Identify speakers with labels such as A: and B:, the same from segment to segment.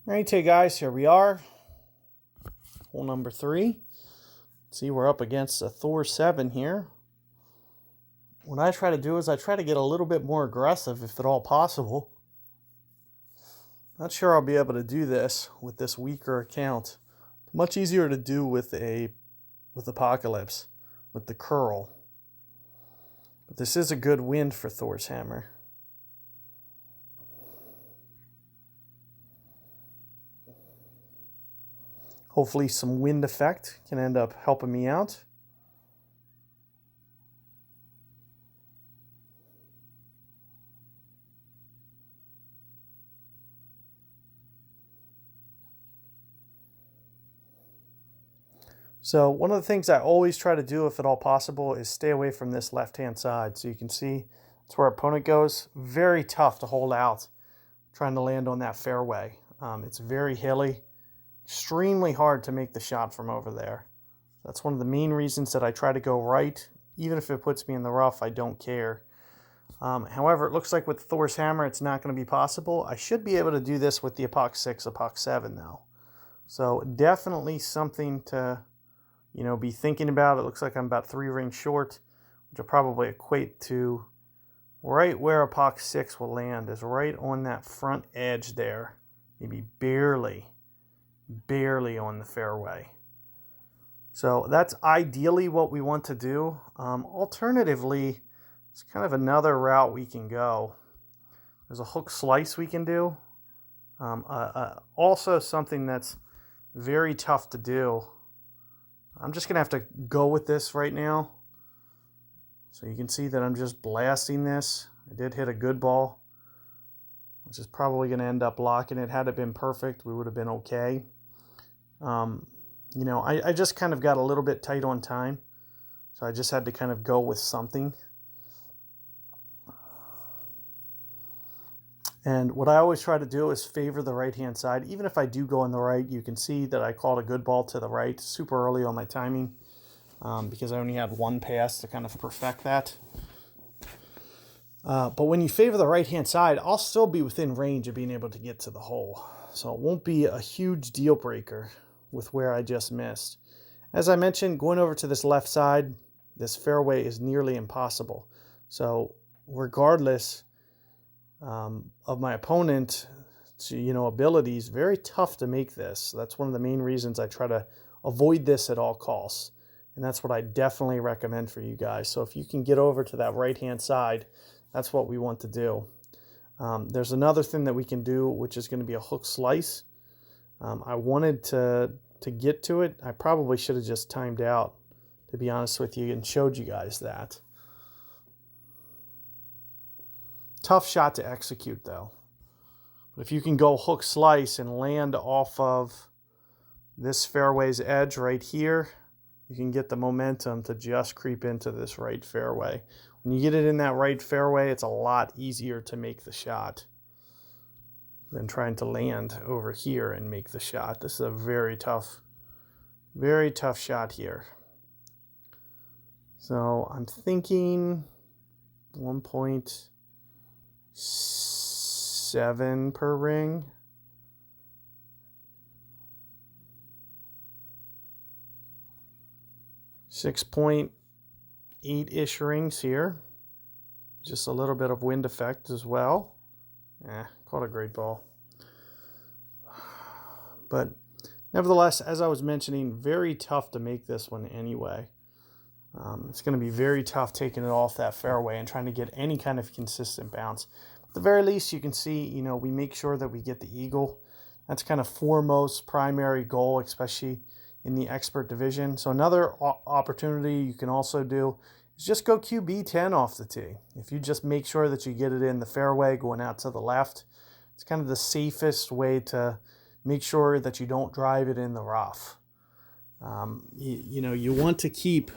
A: Alright, guys, here we are. Hole number 3. See, we're up against a Thor 7 here. What I try to do is I try to get a little bit more aggressive if at all possible. Not sure I'll be able to do this with this weaker account. Much easier to do with Apocalypse, with the curl. But this is a good wind for Thor's hammer. Hopefully some wind effect can end up helping me out. So one of the things I always try to do, if at all possible, is stay away from this left-hand side. So you can see that's where our opponent goes. Very tough to hold out trying to land on that fairway. It's very hilly. Extremely hard to make the shot from over there. That's one of the main reasons that I try to go right. Even if it puts me in the rough, I don't care. However, it looks like with Thor's hammer, it's not going to be possible. I should be able to do this with the Apoc 6, Apoc 7, though. So definitely something to, be thinking about. It looks like I'm about 3 rings short, which will probably equate to right where Apoc 6 will land, is right on that front edge there. Maybe barely on the fairway. So that's ideally what we want to do. Alternatively, it's kind of another route we can go. There's a hook slice we can do. Also something that's very tough to do. I'm just going to have to go with this right now. So you can see that I'm just blasting this. I did hit a good ball, which is probably going to end up locking it. Had it been perfect, we would have been okay. I just kind of got a little bit tight on time, so I just had to kind of go with something. And what I always try to do is favor the right-hand side. Even if I do go on the right, you can see that I called a good ball to the right super early on my timing because I only had one pass to kind of perfect that. But when you favor the right-hand side, I'll still be within range of being able to get to the hole. So it won't be a huge deal breaker with where I just missed. As I mentioned, going over to this left side, this fairway is nearly impossible. So regardless of my opponent's abilities, very tough to make this. That's one of the main reasons I try to avoid this at all costs. And that's what I definitely recommend for you guys. So if you can get over to that right-hand side, that's what we want to do. There's another thing that we can do, which is going to be a hook slice. I wanted to get to it. I probably should have just timed out, to be honest with you, and showed you guys that. Tough shot to execute, though. But if you can go hook slice and land off of this fairway's edge right here, you can get the momentum to just creep into this right fairway. When you get it in that right fairway, it's a lot easier to make the shot than trying to land over here and make the shot. This is a very tough shot here. So I'm thinking 1.7 per ring. .8-ish rings here. Just a little bit of wind effect as well. Caught a great ball. But nevertheless, as I was mentioning, very tough to make this one anyway. It's going to be very tough taking it off that fairway and trying to get any kind of consistent bounce. At the very least, you can see, we make sure that we get the eagle. That's kind of foremost primary goal, especially in the expert division. So another opportunity you can also do is just go QB 10 off the tee. If you just make sure that you get it in the fairway going out to the left, it's kind of the safest way to make sure that you don't drive it in the rough. You want to keep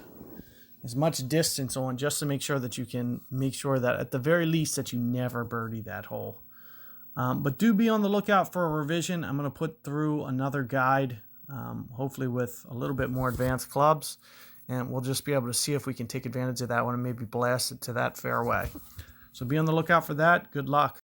A: as much distance on just to make sure that you can make sure that at the very least that you never birdie that hole. But do be on the lookout for a revision. I'm going to put through another guide, hopefully with a little bit more advanced clubs, and we'll just be able to see if we can take advantage of that one and maybe blast it to that fairway. So be on the lookout for that. Good luck.